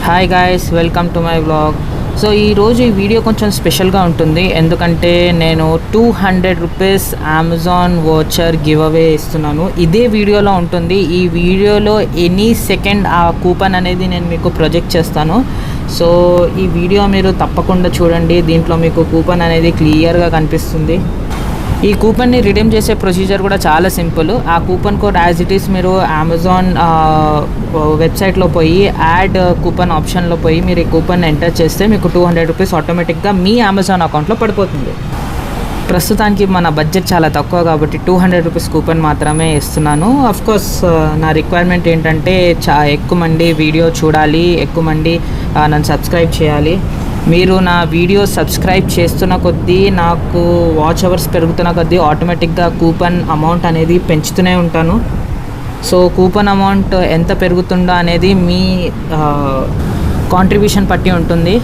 Hi guys, welcome to my vlog. So ఈరోజు ఈ video కొంచెం స్పెషల్గా ఉంటుంది, ఎందుకంటే నేను 200 rupees Amazon voucher give away ఇస్తున్నాను. ఇదే వీడియోలో ఉంటుంది. ఈ వీడియోలో ఎనీ సెకండ్ ఆ కూపన్ అనేది నేను మీకు ప్రొజెక్ట్ చేస్తాను. సో ఈ వీడియో మీరు తప్పకుండా చూడండి. దీంట్లో మీకు కూపన్ అనేది క్లియర్గా కనిపిస్తుంది. ఈ కూపన్ని రిడీమ్ చేసే ప్రొసీజర్ కూడా చాలా సింపుల్. ఆ coupon code as it is మీరు అమెజాన్ వెబ్సైట్లో పోయి యాడ్ కూపన్ ఆప్షన్లో పోయి మీరు ఈ కూపన్ ఎంటర్ చేస్తే మీకు 200 రూపీస్ ఆటోమేటిక్గా మీ అమెజాన్ అకౌంట్లో పడిపోతుంది. ప్రస్తుతానికి మన బడ్జెట్ చాలా తక్కువ కాబట్టి 200 రూపీస్ కూపన్ మాత్రమే ఇస్తున్నాను. అఫ్కోర్స్ నా రిక్వైర్మెంట్ ఏంటంటే ఎక్కువ మంది వీడియో చూడాలి, ఎక్కువ మంది నన్ను సబ్స్క్రైబ్ చేయాలి. మీరు నా వీడియో సబ్స్క్రైబ్ చేస్తున్న కొద్దీ నాకు వాచ్ అవర్స్ పెరుగుతున్న కొద్దీ ఆటోమేటిక్గా కూపన్ అమౌంట్ అనేది పెంచుతూనే ఉంటాను. సో కూపన్ అమౌంట్ ఎంత పెరుగుతుందో అనేది మీ కాంట్రిబ్యూషన్ పట్టి ఉంటుంది.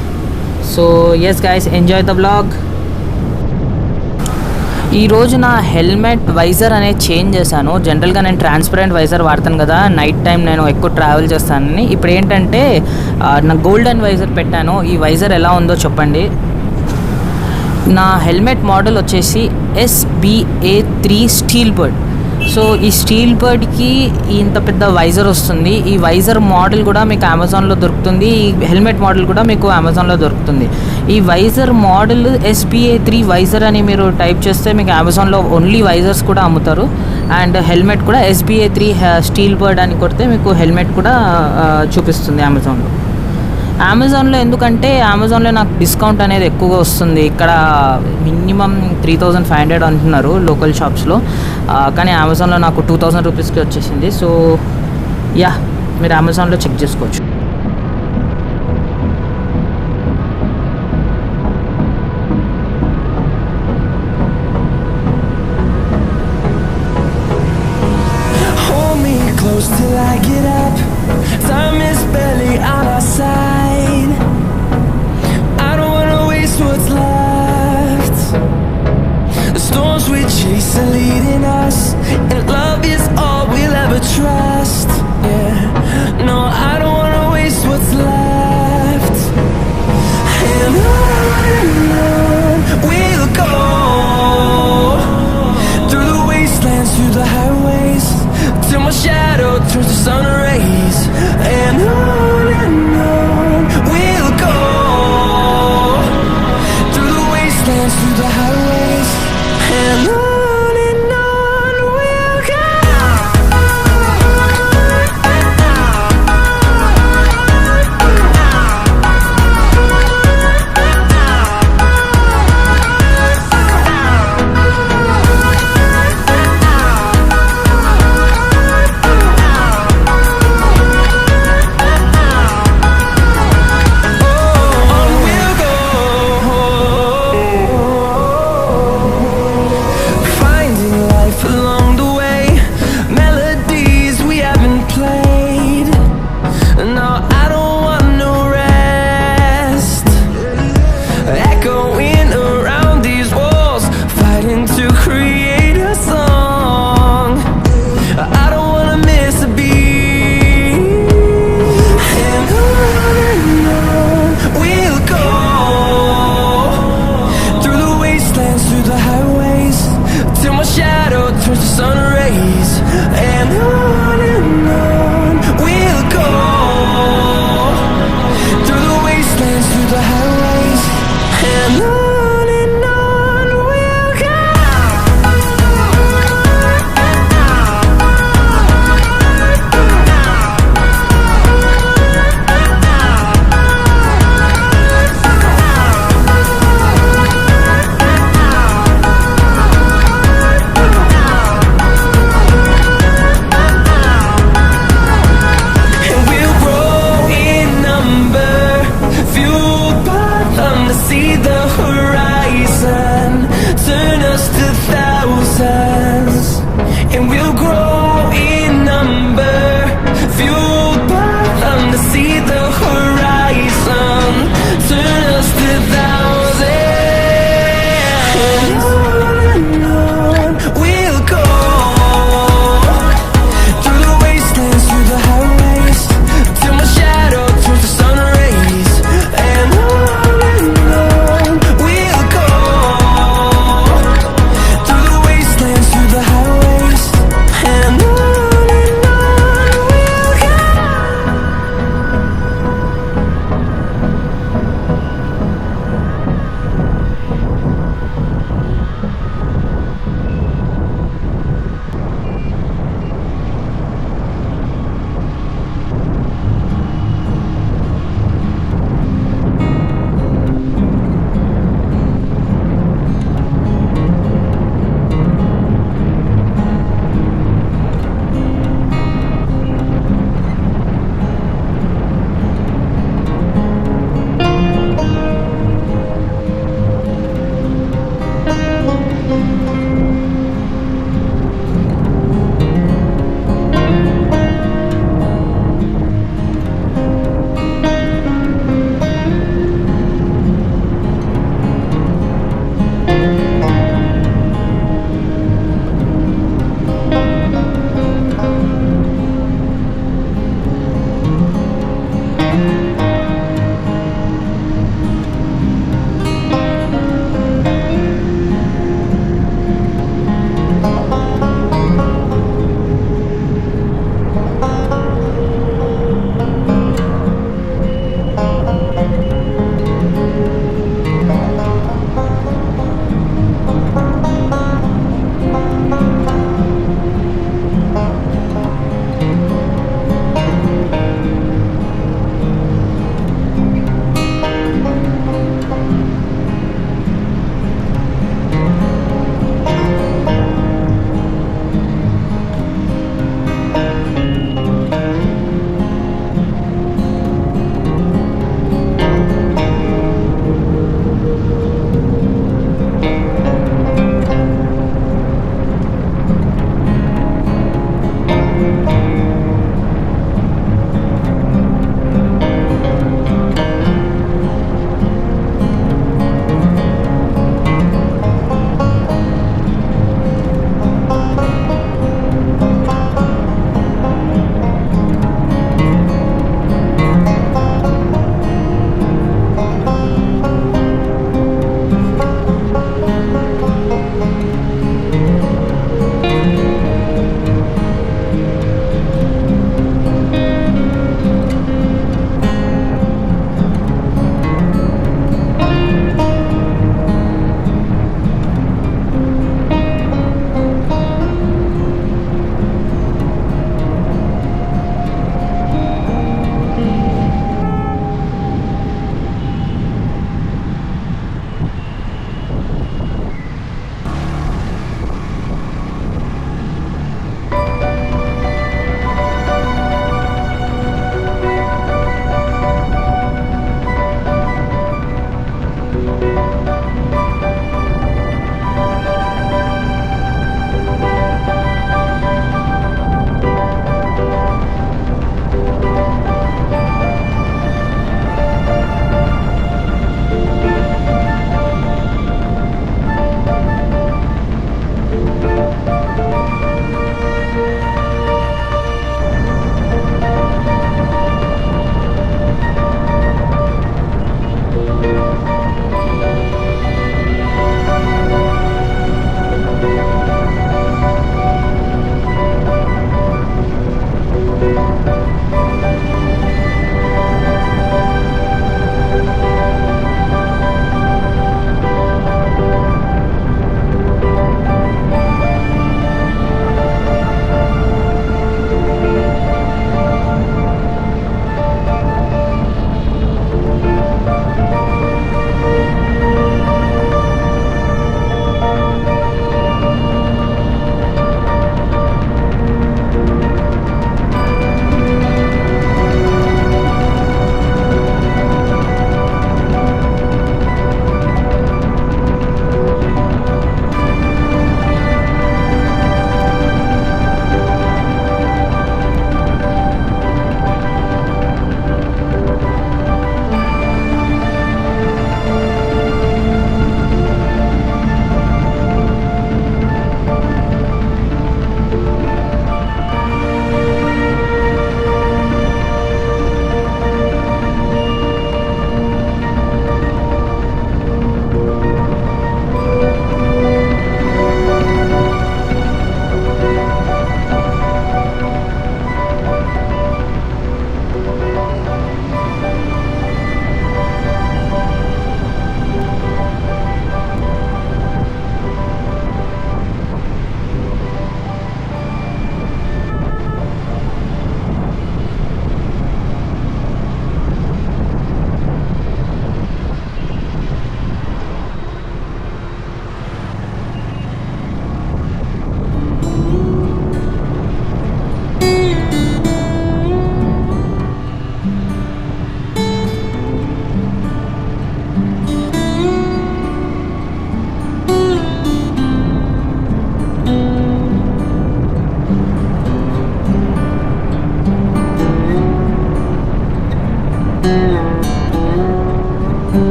So yes guys, enjoy the vlog. ఈరోజు నా హెల్మెట్ వైజర్ అనేది చేంజ్ చేశాను. జనరల్గా నేను ట్రాన్స్పరెంట్ వైజర్ వాడతాను కదా, నైట్ టైం నేను ఎక్కువ ట్రావెల్ చేస్తానని. ఇప్పుడు ఏంటంటే నా గోల్డెన్ వైజర్ పెట్టాను. ఈ వైజర్ ఎలా ఉందో చెప్పండి. నా హెల్మెట్ మోడల్ వచ్చేసి SBA3 స్టీల్ బర్డ్. సో ఈ స్టీల్ బర్డ్కి ఇంత పెద్ద వైజర్ వస్తుంది. ఈ వైజర్ మోడల్ కూడా మీకు అమెజాన్లో దొరుకుతుంది. ఈ హెల్మెట్ మోడల్ కూడా మీకు అమెజాన్లో దొరుకుతుంది. ఈ వైజర్ మోడల్ SBA3 వైజర్ అని మీరు టైప్ చేస్తే మీకు అమెజాన్లో ఓన్లీ వైజర్స్ కూడా అమ్ముతారు. అండ్ హెల్మెట్ కూడా SBA3 స్టీల్ బర్డ్ అని కొడితే మీకు హెల్మెట్ కూడా చూపిస్తుంది అమెజాన్లో. ఎందుకంటే అమెజాన్లో నాకు డిస్కౌంట్ అనేది ఎక్కువగా వస్తుంది. ఇక్కడ మినిమం 3500 అంటున్నారు లోకల్ షాప్స్లో, కానీ అమెజాన్లో నాకు 2000 రూపీస్కి వచ్చేసింది. సో యా, మీరు అమెజాన్లో చెక్ చేసుకోవచ్చు. Till I get up, time is barely on our side. I don't wanna waste what's left. The storms we chase are leading us, and love is all we'll ever trust. Yeah, no, I don't wanna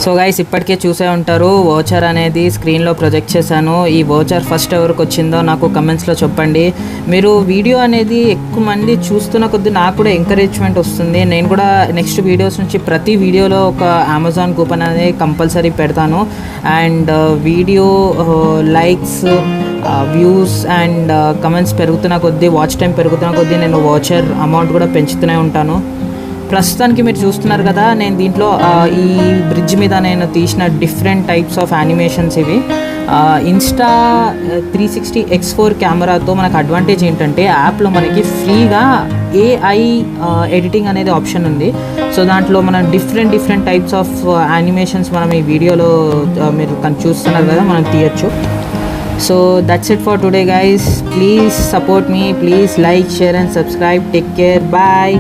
so guys ఇప్పటికే చూసే ఉంటారు voucher అనేది స్క్రీన్లో project చేశాను. ఈ voucher first ఎవరికి వచ్చిందో నాకు కమెంట్స్లో చెప్పండి. మీరు వీడియో అనేది ఎక్కువ మంది చూస్తున్న కొద్దీ నాకు కూడా ఎంకరేజ్మెంట్ వస్తుంది. నేను కూడా నెక్స్ట్ వీడియోస్ నుంచి ప్రతి వీడియోలో ఒక అమెజాన్ కూపన్ అనేది కంపల్సరీ పెడతాను. And video likes views and comments పెరుగుతున్న కొద్దీ, వాచ్ టైం పెరుగుతున్న కొద్దీ నేను వోచర్ అమౌంట్ కూడా పెంచుతూనే ఉంటాను. ప్రస్తుతానికి మీరు చూస్తున్నారు కదా, నేను దీంట్లో ఈ బ్రిడ్జ్ మీద నేను తీసిన డిఫరెంట్ టైప్స్ ఆఫ్ యానిమేషన్స్ ఇవి. ఇన్స్టా 360x4 కెమెరాతో మనకు అడ్వాంటేజ్ ఏంటంటే యాప్లో మనకి ఫ్రీగా AI ఎడిటింగ్ అనేది ఆప్షన్ ఉంది. సో దాంట్లో మనం డిఫరెంట్ టైప్స్ ఆఫ్ యానిమేషన్స్ మనం ఈ వీడియోలో మీరు చూస్తున్నారు కదా, మనం తీయచ్చు. So that's it for today guys. Please support me. Please like, share and subscribe. Take care. Bye.